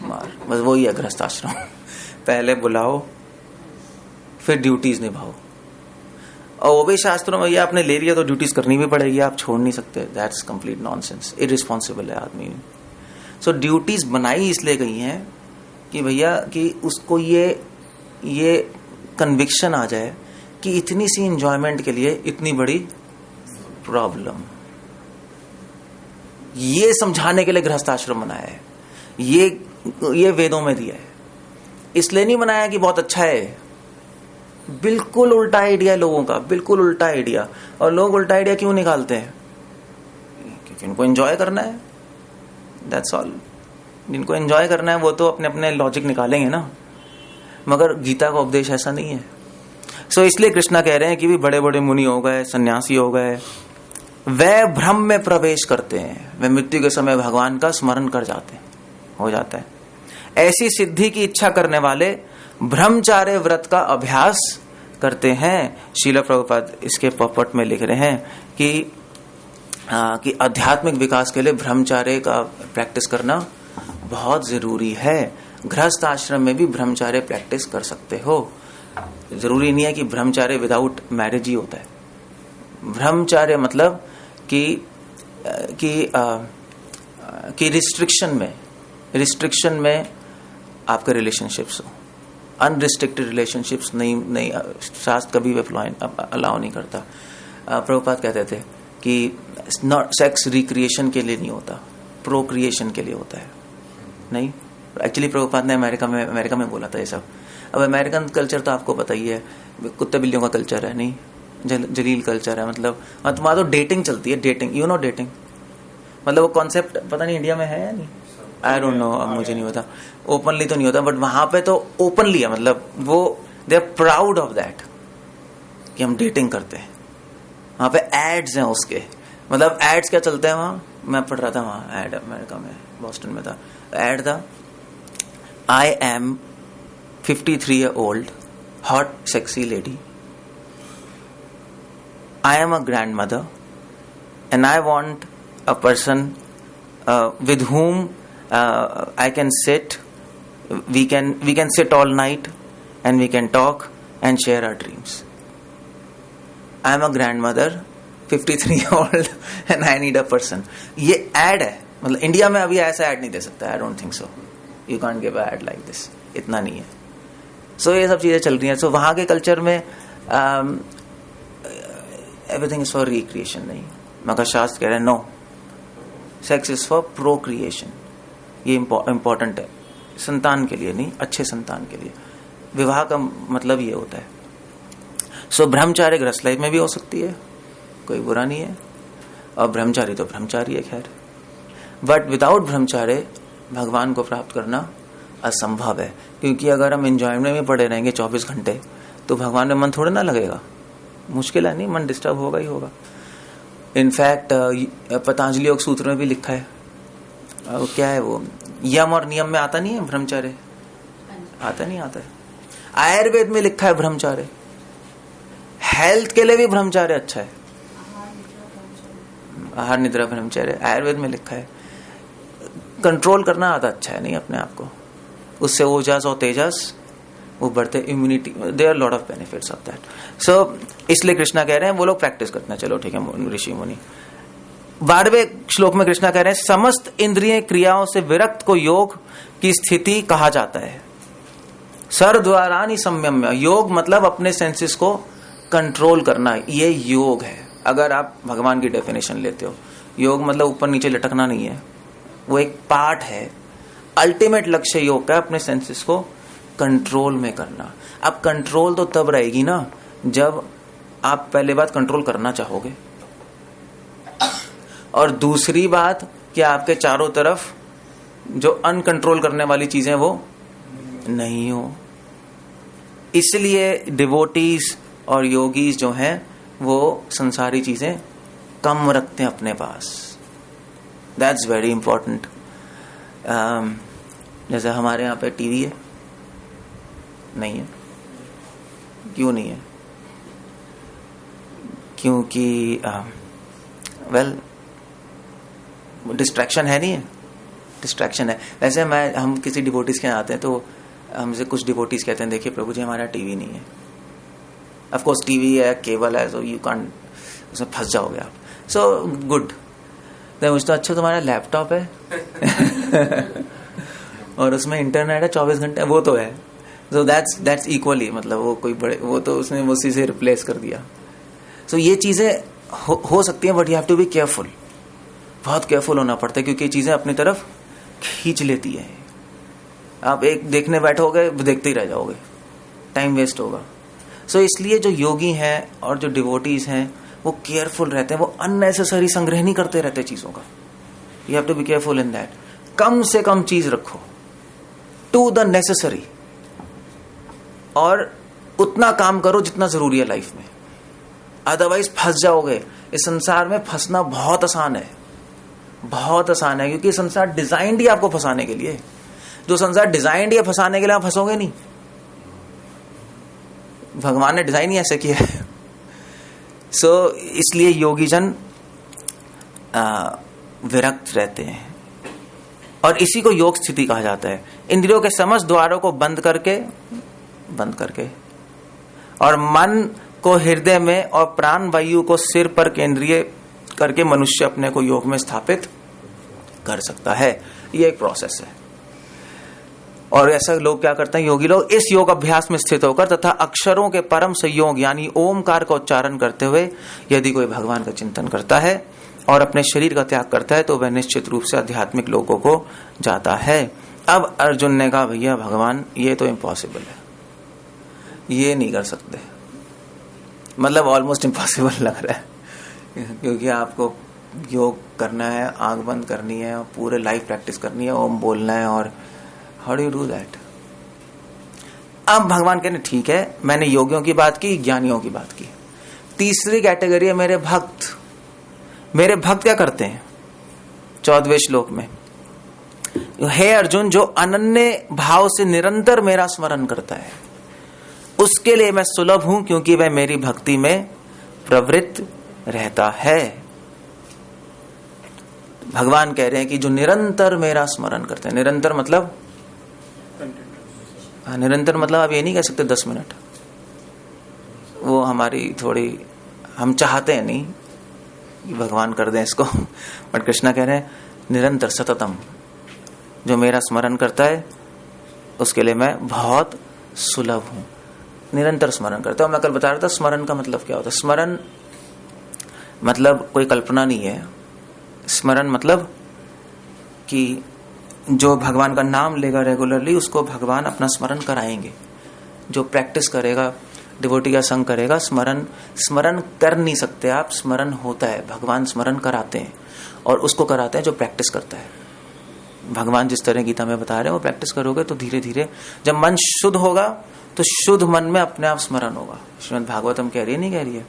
मार, बस वही है गृहस्थ आश्रम। पहले बुलाओ फिर ड्यूटीज निभाओ, और वो भी शास्त्रों में ये आपने ले लिया तो ड्यूटीज करनी भी पड़ेगी, आप छोड़ नहीं सकते, दैट्स कंप्लीट नॉनसेंस, इररिस्पॉन्सिबल है आदमी। सो ड्यूटीज बनाई इसलिए गई हैं कि भैया कि उसको ये कन्विक्शन आ जाए कि इतनी सी एंजॉयमेंट के लिए इतनी बड़ी प्रॉब्लम, ये समझाने के लिए गृहस्थ आश्रम बनाया है, ये वेदों में दिया है, इसलिए नहीं बनाया कि बहुत अच्छा है। बिल्कुल उल्टा आइडिया लोगों का, बिल्कुल उल्टा आइडिया। और लोग उल्टा आइडिया क्यों निकालते हैं? क्योंकि उनको एंजॉय करना है, दैट्स ऑल। जिनको एंजॉय करना है वो तो अपने अपने लॉजिक निकालेंगे ना, मगर गीता का उपदेश ऐसा नहीं है। सो इसलिए कृष्णा कह रहे हैं कि भी बड़े बड़े मुनि हो गए, सन्यासी हो गए, वे भ्रम में प्रवेश करते हैं, वे मृत्यु के समय भगवान का स्मरण कर जाते हैं, हो जाता है। ऐसी सिद्धि की इच्छा करने वाले ब्रह्मचार्य व्रत का अभ्यास करते हैं। श्रील प्रभुपाद इसके पॉपट में लिख रहे हैं कि आध्यात्मिक विकास के लिए ब्रह्मचार्य का प्रैक्टिस करना बहुत जरूरी है। गृहस्थ आश्रम में भी ब्रह्मचार्य प्रैक्टिस कर सकते हो, जरूरी नहीं है कि ब्रह्मचार्य विदाउट मैरिज ही होता है। ब्रह्मचार्य मतलब कि रिस्ट्रिक्शन में आपके रिलेशनशिप्स हो, अनरिस्ट्रिक्टेड रिलेशनशिप्स नहीं, शास्त्र कभी अलाउ नहीं करता। प्रभुपाद कहते थे कि सेक्स रिक्रिएशन के लिए नहीं होता, प्रोक्रिएशन के लिए होता है। नहीं, एक्चुअली प्रभुपाद ने अमेरिका में बोला था ये सब। अब अमेरिकन कल्चर तो आपको पता ही है, कुत्ते बिल्लियों का कल्चर है, नहीं जलील कल्चर है। मतलब वहां तो डेटिंग चलती है, डेटिंग, यू नो डेटिंग, मतलब वो कॉन्सेप्ट पता नहीं इंडिया में है या नहीं, आई डोंट नो, अब मुझे नहीं पता। ओपनली तो नहीं होता, बट वहां पे तो ओपनली है, मतलब वो they are proud of that कि हम डेटिंग करते हैं। वहां पे एड्स हैं उसके, मतलब एड्स क्या चलते हैं वहां, मैं पढ़ रहा था वहां एड, अमेरिका में बॉस्टन में था, एड था, I am 53 year old hot sexy lady, I am a grandmother and I want a person with whom I can sit, we can sit all night and we can talk and share our dreams. I am a grandmother 53 year old and I need a person. ये ad है, मतलब India में अभी ऐसा ad नहीं दे सकता, I don't think so, you can't give a ad like this, इतना नहीं है। सो ये सब चीजें चल रही हैं। सो वहां के कल्चर में एवरीथिंग इज फॉर रिक्रिएशन, नहीं, मगर शास्त्र कह रहे हैं no, sex is for procreation, ये इंपॉर्टेंट है संतान के लिए, नहीं, अच्छे संतान के लिए। विवाह का मतलब ये होता है। सो ब्रह्मचार्य गृहस्थ लाइफ में भी हो सकती है, कोई बुरा नहीं है, और ब्रह्मचारी तो ब्रह्मचारी है खैर, बट विदाउट ब्रह्मचार्य भगवान को प्राप्त करना असंभव है। क्योंकि अगर हम एंजॉयमेंट में पड़े रहेंगे 24 घंटे तो भगवान में मन थोड़ा ना लगेगा, मुश्किल है, नहीं, मन डिस्टर्ब होगा ही होगा। इनफैक्ट पतंजलि योग सूत्र में भी लिखा है, क्या है वो, यम और नियम में आता नहीं है ब्रह्मचार्य, आता नहीं, आता है। आयुर्वेद में लिखा है ब्रह्मचार्य, हेल्थ के लिए भी ब्रह्मचार्य अच्छा है, आहार निद्रा ब्रह्मचार्य आयुर्वेद में लिखा है। कंट्रोल करना आता अच्छा है, नहीं, अपने आप को, उससे ओजस और तेजस वो बढ़ते, immunity, there are lot of benefits of that. So इसलिए कृष्णा कह रहे हैं वो लोग प्रैक्टिस करते हैं, चलो ठीक है ऋषि मुनि। 12वें श्लोक में कृष्णा कह रहे हैं समस्त इंद्रिय क्रियाओं से विरक्त को योग की स्थिति कहा जाता है। सर्वद्वारानि संयम्य, योग मतलब अपने सेंसेस को कंट्रोल करना, ये योग है। अगर आप भगवान की डेफिनेशन लेते हो, योग मतलब ऊपर नीचे लटकना नहीं है, वो एक पार्ट है। अल्टीमेट लक्ष्य योग का अपने सेंसेस को कंट्रोल में करना। अब कंट्रोल तो तब रहेगी ना जब आप पहले बात कंट्रोल करना चाहोगे, और दूसरी बात कि आपके चारों तरफ जो अनकंट्रोल करने वाली चीजें वो नहीं हो। इसलिए डिवोटीज और योगीज जो हैं वो संसारी चीजें कम रखते हैं अपने पास। That's very important. जैसे हमारे यहाँ पे टीवी है, नहीं है। क्यों नहीं है? क्योंकि वेल डिस्ट्रैक्शन है, नहीं है, डिस्ट्रैक्शन है। वैसे हम किसी डिवोटीज के यहाँ आते हैं तो हमसे कुछ डिवोटीज कहते हैं देखिए प्रभु जी हमारा टीवी नहीं है। ऑफ कोर्स टीवी है, केबल है, सो यू कांट, उसमें फंस जाओगे आप। So good. मुझे तो अच्छा तुम्हारा लैपटॉप है और उसमें इंटरनेट है 24 घंटे, वो तो है। सो दैट्स इक्वली, मतलब वो कोई बड़े, वो तो उसने उसी से रिप्लेस कर दिया। सो ये चीजें हो सकती हैं, but you have to be careful. बहुत केयरफुल होना पड़ता है क्योंकि ये चीजें अपनी तरफ खींच लेती है। आप एक देखने बैठोगे, देखते ही रह जाओगे, टाइम वेस्ट होगा। सो इसलिए जो योगी हैं और जो डिवोटीज हैं वो केयरफुल रहते हैं, वो अननेसेसरी संग्रह नहीं करते रहते चीजों का। You have to be careful in that. कम से कम चीज रखो, टू द नेसेसरी, और उतना काम करो जितना जरूरी है लाइफ में। अदरवाइज फंस जाओगे। इस संसार में फंसना बहुत आसान है, बहुत आसान है, क्योंकि संसार डिजाइंड ही आपको फंसाने के लिए। जो संसार डिजाइंड ही फंसाने के लिए, आप फंसोगे नहीं। भगवान ने डिजाइन ही ऐसे किया है। सो इसलिए योगीजन विरक्त रहते हैं, और इसी को योग स्थिति कहा जाता है। इंद्रियों के समस्त द्वारों को बंद करके और मन को हृदय में और प्राण वायु को सिर पर केंद्रीय करके मनुष्य अपने को योग में स्थापित कर सकता है। ये एक प्रोसेस है। और ऐसा लोग क्या करते हैं, योगी लोग इस योग अभ्यास में स्थित होकर तथा अक्षरों के परम संयोग यानी ओमकार का उच्चारण करते हुए यदि कोई भगवान का चिंतन करता है और अपने शरीर का त्याग करता है तो वह निश्चित रूप से आध्यात्मिक लोकों को जाता है। अब अर्जुन ने कहा भैया भगवान ये तो इम्पॉसिबल है, ये नहीं कर सकते, मतलब ऑलमोस्ट इम्पॉसिबल लग रहा है, क्योंकि आपको योग करना है, आंख बंद करनी है और पूरे लाइफ प्रैक्टिस करनी है, ओम बोलना है, और how do you do that? अब भगवान कहने ठीक है, मैंने योगियों की बात की, ज्ञानियों की बात की। तीसरी कैटेगरी है मेरे भक्त। मेरे भक्त क्या करते हैं? 14वें श्लोक में, हे अर्जुन, जो अनन्य भाव से निरंतर मेरा स्मरण करता है उसके लिए मैं सुलभ हूं, क्योंकि वह मेरी भक्ति में प्रवृत्त रहता है। भगवान कह रहे हैं कि जो निरंतर मेरा स्मरण करते हैं, निरंतर मतलब निरंतर मतलब आप ये नहीं कह सकते 10 मिनट, वो हमारी थोड़ी, हम चाहते हैं नहीं कि भगवान कर दें इसको, बट कृष्णा कह रहे हैं निरंतर सततम, जो मेरा स्मरण करता है उसके लिए मैं बहुत सुलभ हूं। निरंतर स्मरण करता हूं। मैं कल बता रहा था स्मरण का मतलब क्या होता है। स्मरण मतलब कोई कल्पना नहीं है। स्मरण मतलब कि जो भगवान का नाम लेगा रेगुलरली उसको भगवान अपना स्मरण कराएंगे। जो प्रैक्टिस करेगा, डिवोटी का संग करेगा, स्मरण कर नहीं सकते आप, स्मरण होता है। भगवान स्मरण कराते हैं और उसको कराते हैं जो प्रैक्टिस करता है। भगवान जिस तरह गीता में बता रहे हैं वो प्रैक्टिस करोगे तो धीरे धीरे जब मन शुद्ध होगा तो शुद्ध मन में अपने आप स्मरण होगा। श्रीमद् भागवतम कह रही है, नहीं कह रही है?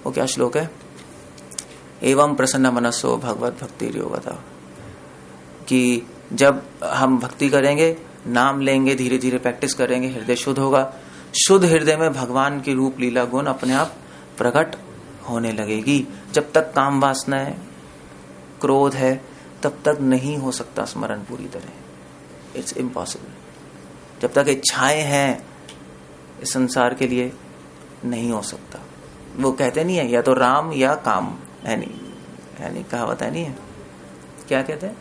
वो क्या श्लोक है? एवं प्रसन्न मनसो भगवत भक्ति योगता, कि जब हम भक्ति करेंगे, नाम लेंगे, धीरे धीरे प्रैक्टिस करेंगे, हृदय शुद्ध होगा। शुद्ध हृदय में भगवान की रूप लीला गुण अपने आप प्रकट होने लगेगी। जब तक काम वासना है, क्रोध है, तब तक नहीं हो सकता स्मरण पूरी तरह। It's impossible. जब तक इच्छाएं हैं इस संसार के लिए नहीं हो सकता। वो कहते नहीं है या तो राम या काम, है नहीं कहावत है, नहीं है? क्या कहते हैं?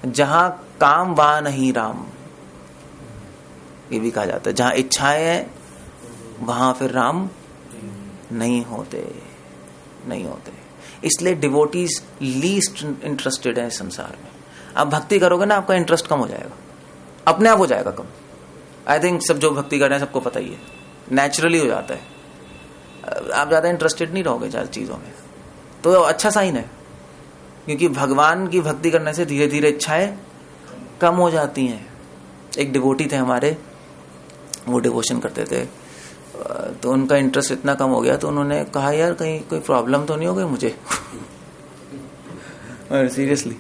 जहां काम वहां नहीं राम, ये भी कहा जाता है। जहां इच्छाएं हैं वहां फिर राम नहीं होते। इसलिए डिवोटीज लीस्ट इंटरेस्टेड है इस संसार में। आप भक्ति करोगे ना, आपका इंटरेस्ट कम हो जाएगा, अपने आप हो जाएगा कम। आई थिंक सब जो भक्ति कर रहे हैं सबको पता ही है, नेचुरली हो जाता है। आप ज्यादा इंटरेस्टेड नहीं रहोगे ज्यादा चीजों में, तो अच्छा साइन है, क्योंकि भगवान की भक्ति करने से धीरे धीरे इच्छाएं कम हो जाती हैं। एक डिवोटी थे हमारे, वो डिवोशन करते थे, तो उनका इंटरेस्ट इतना कम हो गया तो उन्होंने कहा यार कहीं कोई प्रॉब्लम तो नहीं हो गई मुझे। और सीरियसली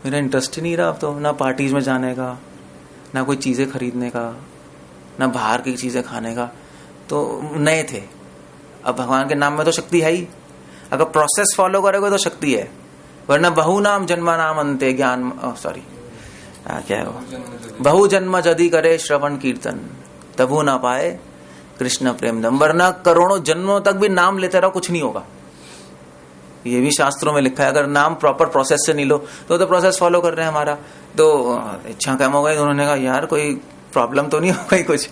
मेरा इंटरेस्ट ही नहीं रहा अब तो, ना पार्टीज में जाने का, ना कोई चीजें खरीदने का, ना बाहर की चीजें खाने का। तो नए थे। अब भगवान के नाम में तो शक्ति है ही, अगर प्रोसेस फॉलो करोगे तो शक्ति है, वरना बहु नाम जन्मा नाम अंते ज्ञान, सॉरी क्या है वो, बहु जन्म यदि करे श्रवण कीर्तन तबु ना पाए कृष्ण प्रेम दम, वरना करोड़ों जन्मों तक भी नाम लेते रहो कुछ नहीं होगा। ये भी शास्त्रों में लिखा है, अगर नाम प्रॉपर प्रोसेस से नहीं लो तो प्रोसेस फॉलो कर रहे हैं हमारा, तो इच्छा कम हो गई। तो उन्होंने कहा यार कोई प्रॉब्लम तो नहीं हो गई कुछ।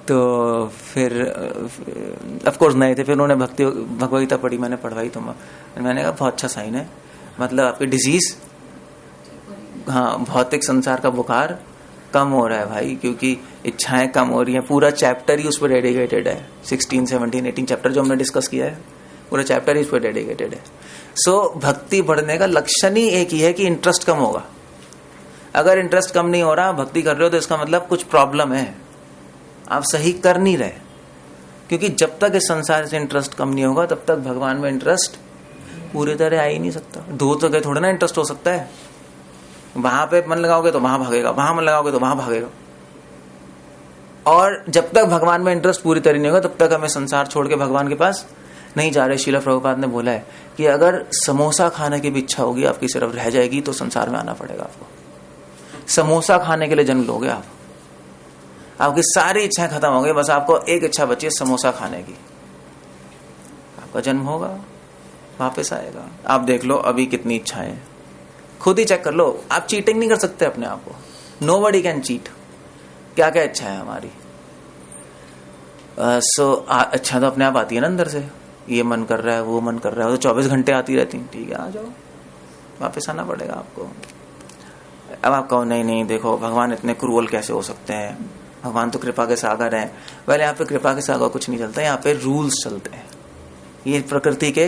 तो फिर ऑफ कोर्स नए थे, फिर उन्होंने भगवद गीता पढ़ी, मैंने पढ़वाई, तो मैंने कहा बहुत अच्छा साइन है, मतलब आपकी डिजीज, हाँ भौतिक संसार का बुखार कम हो रहा है भाई, क्योंकि इच्छाएं कम हो रही हैं। पूरा चैप्टर ही उस पर डेडिकेटेड है, 16, 17, 18 चैप्टर जो हमने डिस्कस किया है, पूरा चैप्टर ही उस पर डेडिकेटेड है। सो भक्ति बढ़ने का लक्षण ही एक ही है कि इंटरेस्ट कम होगा। अगर इंटरेस्ट कम नहीं हो रहा, भक्ति कर रहे हो, तो इसका मतलब कुछ प्रॉब्लम है, आप सही कर नहीं रहे। क्योंकि जब तक इस संसार से इंटरेस्ट कम नहीं होगा तब तक भगवान में इंटरेस्ट पूरी तरह आ ही नहीं सकता। दो तो थोड़ा ना इंटरेस्ट हो सकता है, वहां पे मन लगाओगे तो वहां भागेगा, वहां मन लगाओगे तो वहां भागेगा। और जब तक भगवान में इंटरेस्ट पूरी तरह नहीं होगा तब तक हमें संसार छोड़ के भगवान के पास नहीं जा रहे। श्रील प्रभुपाद ने बोला है कि अगर समोसा खाने की भी इच्छा होगी आपकी सिर्फ रह जाएगी तो संसार में आना पड़ेगा आपको। समोसा खाने के लिए जन्म लोगे आप, आपकी सारी इच्छाएं खत्म हो गई, बस आपको एक इच्छा बची है समोसा खाने की, आपका जन्म होगा, वापस आएगा। आप देख लो अभी कितनी इच्छाएं, खुद ही चेक कर लो। आप चीटिंग नहीं कर सकते अपने आप को, नोबडी कैन चीट। क्या क्या इच्छा है हमारी, अच्छा तो अपने आप आती है ना अंदर से, ये मन कर रहा है वो मन कर रहा है, तो 24 घंटे आती रहती, ठीक है आ जाओ, वापस आना पड़ेगा आपको। अब आप कहो नहीं नहीं देखो भगवान इतने क्रूअल कैसे हो सकते हैं, भगवान तो कृपा के सागर हैं। पहले यहाँ पे कृपा के सागर कुछ नहीं चलता, यहाँ पे रूल्स चलते हैं, ये प्रकृति के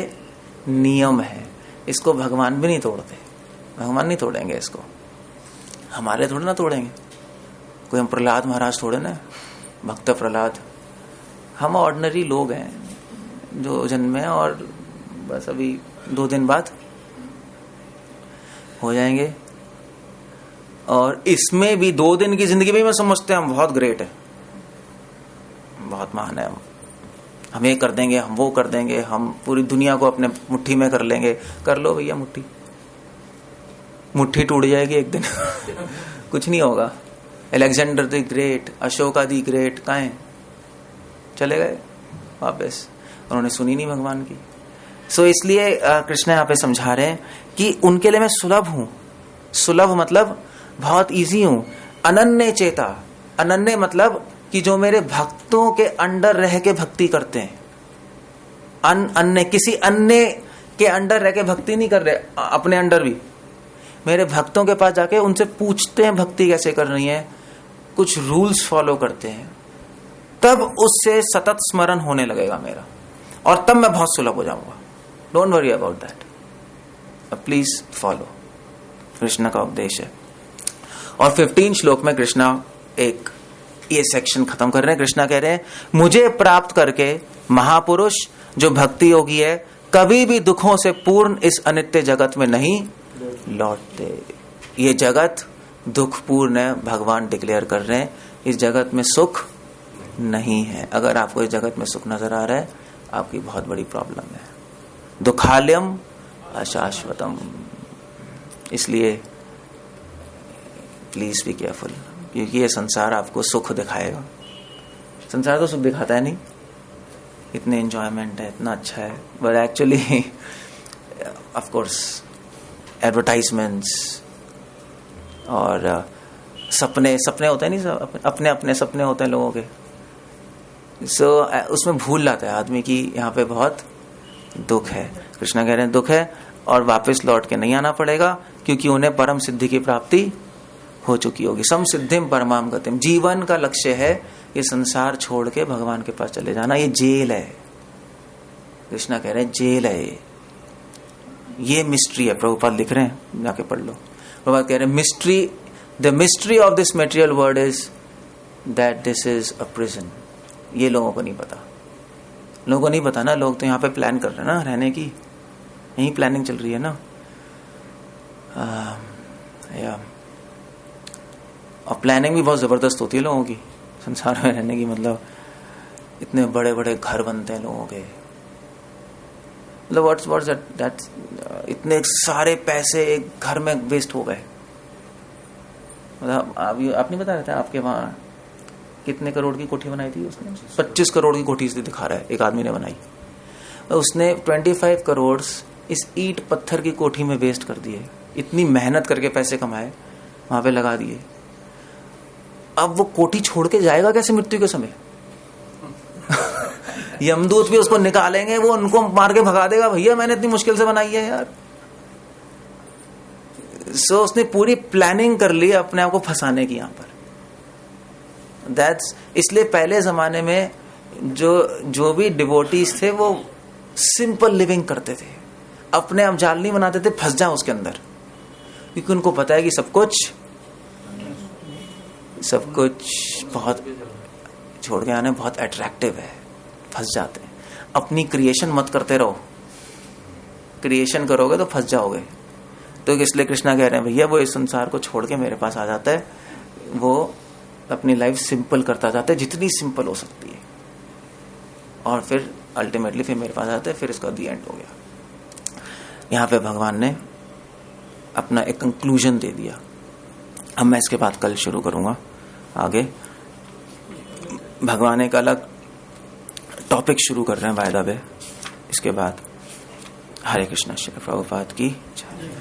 नियम है, इसको भगवान भी नहीं तोड़ते, भगवान नहीं तोड़ेंगे इसको, हमारे थोड़े ना तोड़ेंगे। कोई हम प्रहलाद महाराज थोड़े ना, भक्त प्रहलाद, हम ऑर्डिनरी लोग हैं जो जन्मे हैं और बस अभी 2 दिन बाद हो जाएंगे। और इसमें भी 2 दिन की जिंदगी में मैं समझते हैं हम बहुत ग्रेट है, बहुत महान है, हम ये कर देंगे, हम वो कर देंगे, हम पूरी दुनिया को अपने मुट्ठी में कर लेंगे। कर लो भैया, मुट्ठी टूट जाएगी एक दिन। कुछ नहीं होगा। Alexander the great, Ashoka the great कहाँ हैं, चले गए वापस, उन्होंने सुनी नहीं भगवान की। सो इसलिए कृष्ण यहाँ पे समझा रहे हैं कि उनके लिए मैं सुलभ हूं। सुलभ मतलब बहुत इजी हूं। अनन्य चेता, अनन्य मतलब कि जो मेरे भक्तों के अंडर रह के भक्ति करते हैं। अन्य किसी अन्य के अंडर रह के भक्ति नहीं कर रहे, अपने अंडर भी मेरे भक्तों के पास जाके उनसे पूछते हैं भक्ति कैसे करनी है, कुछ रूल्स फॉलो करते हैं, तब उससे सतत स्मरण होने लगेगा मेरा, और तब मैं बहुत सुलभ हो जाऊंगा। Don't worry about that, please follow. Krishna का उपदेश है। और 15 श्लोक में कृष्णा एक ये सेक्शन खत्म कर रहे हैं। कृष्णा कह रहे हैं मुझे प्राप्त करके महापुरुष जो भक्ति योगी है कभी भी दुखों से पूर्ण इस अनित्य जगत में नहीं लौटते। ये जगत दुखपूर्ण है, भगवान डिक्लेयर कर रहे हैं, इस जगत में सुख नहीं है। अगर आपको इस जगत में सुख नजर आ रहा है, आपकी बहुत बड़ी प्रॉब्लम है। दुखालयम अशाश्वतम, इसलिए प्लीज बी केयरफुल, क्योंकि ये संसार आपको सुख दिखाएगा। संसार तो सुख दिखाता है नहीं, इतने एंजॉयमेंट है, इतना अच्छा है, but actually of course advertisements और सपने होते हैं नहीं, अपने अपने सपने होते हैं लोगों के। सो उसमें भूल जाता है आदमी की यहाँ पे बहुत दुख है। कृष्ण कह रहे हैं दुख है और वापस लौट के नहीं आना पड़ेगा, क्योंकि उन्हें परम सिद्धि की प्राप्ति हो चुकी होगी। सम सिद्धिम परमाम गतिम, जीवन का लक्ष्य है ये संसार छोड़ के भगवान के पास चले जाना। ये जेल है, कृष्णा कह रहे हैं जेल है ये मिस्ट्री है। प्रभुपाद लिख रहे हैं, जाके पढ़ लो। प्रभुपाद कह रहे हैं mystery, the mystery of this material world is that this is a prison. ये लोगों को नहीं पता, लोगों को नहीं पता ना। लोग तो यहाँ पे प्लान कर रहे हैं ना रहने की, यही प्लानिंग चल रही है ना। और प्लानिंग भी बहुत जबरदस्त होती है लोगों की संसार में रहने की। मतलब इतने बड़े बड़े घर बनते हैं लोगों के, मतलब व्हाट्स दैट इतने सारे पैसे एक घर में वेस्ट हो गए। मतलब आप नहीं बता रहे थे आपके वहां कितने करोड़ की कोठी बनाई थी उसने? 25 करोड़ की कोठी इसलिए दिखा रहा है, एक आदमी ने बनाई। उसने 25 करोड़ इस ईंट पत्थर की कोठी में वेस्ट कर दिए। इतनी मेहनत करके पैसे कमाए, वहां पे लगा दिए। अब वो कोठी छोड़ के जाएगा कैसे मृत्यु के समय? यमदूत भी उसको निकालेंगे, वो उनको मार के भगा देगा, भैया मैंने इतनी मुश्किल से बनाई है यार। सो उसने पूरी प्लानिंग कर ली अपने आप को फंसाने की यहां पर। दैट्स इसलिए पहले जमाने में जो भी डिवोटीज थे वो सिंपल लिविंग करते थे, अपने आप जाल नहीं बनाते थे फंस जाओ उसके अंदर, क्योंकि उनको पता है कि सब कुछ बहुत छोड़ के आने बहुत अट्रैक्टिव है, फंस जाते हैं। अपनी क्रिएशन मत करते रहो, क्रिएशन करोगे तो फंस जाओगे। तो इसलिए कृष्णा कह रहे हैं भैया वो इस संसार को छोड़ के मेरे पास आ जाता है, वो अपनी लाइफ सिंपल करता जाता है जितनी सिंपल हो सकती है, और फिर अल्टीमेटली फिर मेरे पास आता है, फिर इसका दी एंड हो गया। यहाँ पे भगवान ने अपना एक कंक्लूजन दे दिया। अब मैं इसके बाद कल शुरू करूंगा आगे। भगवान एक अलग टॉपिक शुरू कर रहे हैं बाय द वे। इसके बाद हरे कृष्णा, श्री प्रभुपाद की जय।